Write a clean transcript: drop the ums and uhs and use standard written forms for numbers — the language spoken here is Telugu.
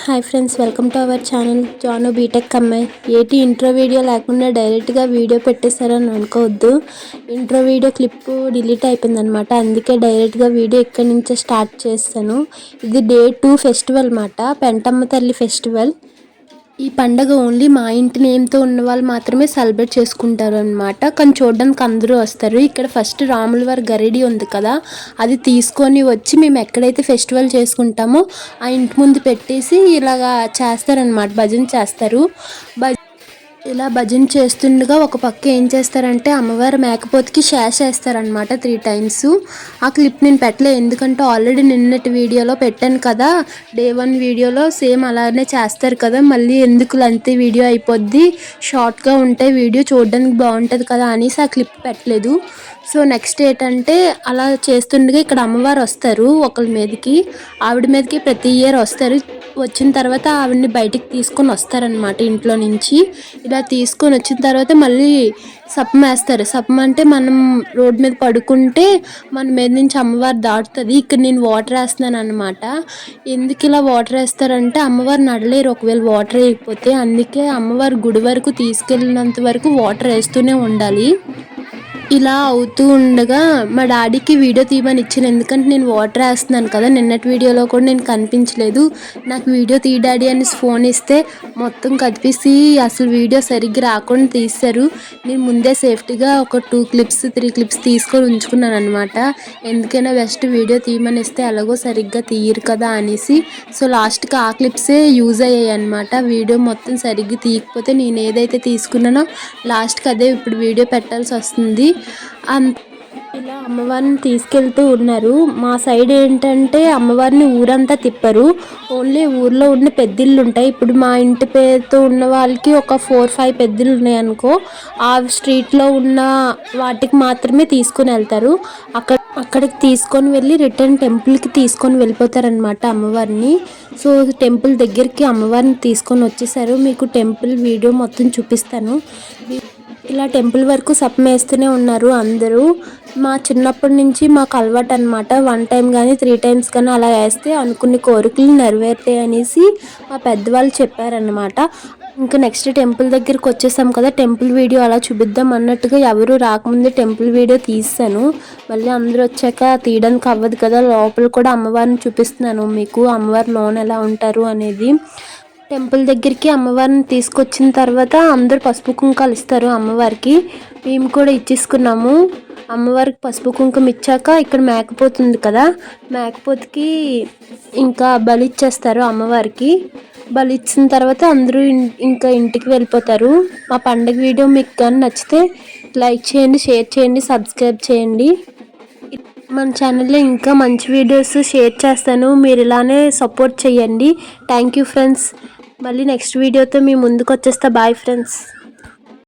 Hi friends, welcome to our channel Janu BTech అమ్మాయి. ఏటి ఇంట్రో వీడియో లేకుండా డైరెక్ట్గా వీడియో పెట్టేశారని అనుకోవద్దు. ఇంట్రో వీడియో క్లిప్ డిలీట్ అయిపోయిందనమాట. అందుకే డైరెక్ట్గా వీడియో ఇక్కడి నుంచే స్టార్ట్ చేస్తాను. ఇది డే 2 ఫెస్టివల్ అన్నమాట, పెంటమ్మ తల్లి ఫెస్టివల్. ఈ పండగ ఓన్లీ మా ఇంటి నేమ్తో ఉన్న వాళ్ళు మాత్రమే సెలబ్రేట్ చేసుకుంటారు అనమాట. కానీ చూడడానికి అందరూ వస్తారు. ఇక్కడ ఫస్ట్ రాముల వారి గరిడి ఉంది కదా, అది తీసుకొని వచ్చి మేము ఎక్కడైతే ఫెస్టివల్ చేసుకుంటామో ఆ ఇంటి ముందు పెట్టేసి ఇలాగా చేస్తారనమాట, భజన చేస్తారు. ఇలా భజన చేస్తుండగా ఒక పక్క ఏం చేస్తారంటే అమ్మవారి మేకపోతుకి శేష వేస్తారనమాట 3 times. ఆ క్లిప్ నేను పెట్టలే, ఎందుకంటే ఆల్రెడీ నిన్నటి వీడియోలో పెట్టాను కదా. డే 1 వీడియోలో సేమ్ అలానే చేస్తారు కదా, మళ్ళీ ఎందుకు లెంతీ వీడియో అయిపోద్ది, షార్ట్గా ఉంటే వీడియో చూడడానికి బాగుంటుంది కదా అనేసి ఆ క్లిప్ పెట్టలేదు. సో నెక్స్ట్ ఏంటంటే అలా చేస్తుండగా ఇక్కడ అమ్మవారు వస్తారు ఒకరి మీదకి, ఆవిడ మీదకి ప్రతి ఇయర్ వస్తారు. వచ్చిన తర్వాత ఆవిడని బయటికి తీసుకొని వస్తారనమాట ఇంట్లో నుంచి. ఇలా తీసుకొని వచ్చిన తర్వాత మళ్ళీ సప్పం వేస్తారు. సప్పం అంటే మనం రోడ్ మీద పడుకుంటే మన మీద నుంచి అమ్మవారు దాటుతుంది. ఇక్కడ నేను వాటర్ వేస్తున్నాను అనమాట. ఎందుకు ఇలా వాటర్ వేస్తారంటే అమ్మవారు నడలేరు ఒకవేళ వాటర్ వేయకపోతే, అందుకే అమ్మవారు గుడి వరకు తీసుకెళ్ళినంత వరకు వాటర్ వేస్తూనే ఉండాలి. ఇలా అవుతూ ఉండగా మా డాడీకి వీడియో తీయమని ఇచ్చాను, ఎందుకంటే నేను వాటర్ వేస్తున్నాను కదా. నిన్నటి వీడియోలో కూడా నేను కనిపించలేదు. నాకు వీడియో తీ డాడీ అని ఫోన్ ఇస్తే మొత్తం కదిపేసి అసలు వీడియో సరిగ్గా రాకుండా తీశారు. నేను ముందే సేఫ్టీగా ఒక 2 clips 3 clips తీసుకొని ఉంచుకున్నాను అనమాట. ఎందుకైనా బెస్ట్ వీడియో తీయమని ఇస్తే ఎలాగో సరిగ్గా తీయరు కదా అనేసి. సో లాస్ట్కి ఆ క్లిప్సే యూజ్ అయ్యాయి అనమాట. వీడియో మొత్తం సరిగ్గా తీయకపోతే నేను ఏదైతే తీసుకున్నానో లాస్ట్కి అదే ఇప్పుడు వీడియో పెట్టాల్సి వస్తుంది. ఇలా అమ్మవారిని తీసుకెళ్తూ ఉన్నారు. మా సైడ్ ఏంటంటే అమ్మవారిని ఊరంతా తిప్పరు, ఓన్లీ ఊర్లో ఉన్న పెద్దిళ్ళు ఉంటాయి. ఇప్పుడు మా ఇంటి పేరుతో ఉన్న వాళ్ళకి ఒక 4-5 పెద్దిళ్ళు ఉన్నాయి అనుకో, ఆ స్ట్రీట్లో ఉన్న వాటికి మాత్రమే తీసుకొని వెళ్తారు. అక్కడికి తీసుకొని వెళ్ళి రిటర్న్ టెంపుల్కి తీసుకొని వెళ్ళిపోతారనమాట అమ్మవారిని. సో టెంపుల్ దగ్గరికి అమ్మవారిని తీసుకొని వచ్చేసారు. మీకు టెంపుల్ వీడియో మొత్తం చూపిస్తాను. ఇలా టెంపుల్ వరకు సప్పం వేస్తూనే ఉన్నారు అందరూ. మా చిన్నప్పటి నుంచి మాకు అలవాటు అనమాట. 1 time కానీ 3 times కానీ అలా వేస్తే అనుకునే కోరికలు నెరవేరుతాయి అనేసి మా పెద్దవాళ్ళు చెప్పారనమాట. ఇంకా నెక్స్ట్ టెంపుల్ దగ్గరికి వచ్చేసాం కదా, టెంపుల్ వీడియో అలా చూపిద్దాం అన్నట్టుగా ఎవరు రాకముందే టెంపుల్ వీడియో తీసాను. మళ్ళీ అందరూ వచ్చాక తీయడానికి అవ్వదు కదా, లోపల కూడా అమ్మవారిని చూపిస్తున్నాను మీకు, అమ్మవారి లోన ఎలా ఉంటారు అనేది. టెంపుల్ దగ్గరికి అమ్మవారిని తీసుకొచ్చిన తర్వాత అందరూ పసుపు కుంకాలు ఇస్తారు అమ్మవారికి. మేము కూడా ఇచ్చేసుకున్నాము. అమ్మవారికి పసుపు కుంకుమ ఇచ్చాక ఇక్కడ మేకపోతుంది కదా, మేకపోతుకి ఇంకా బలి ఇచ్చేస్తారు అమ్మవారికి. బలి ఇచ్చిన తర్వాత అందరూ ఇంకా ఇంటికి వెళ్ళిపోతారు. మా పండుగ వీడియో మీకు కానీ నచ్చితే లైక్ చేయండి, షేర్ చేయండి, సబ్స్క్రైబ్ చేయండి. మన ఛానల్లో ఇంకా మంచి వీడియోస్ షేర్ చేస్తాను, మీరు ఇలానే సపోర్ట్ చేయండి. Thank you friends. మళ్ళీ నెక్స్ట్ వీడియోతో మీ ముందుకు వచ్చేస్తా. Bye friends.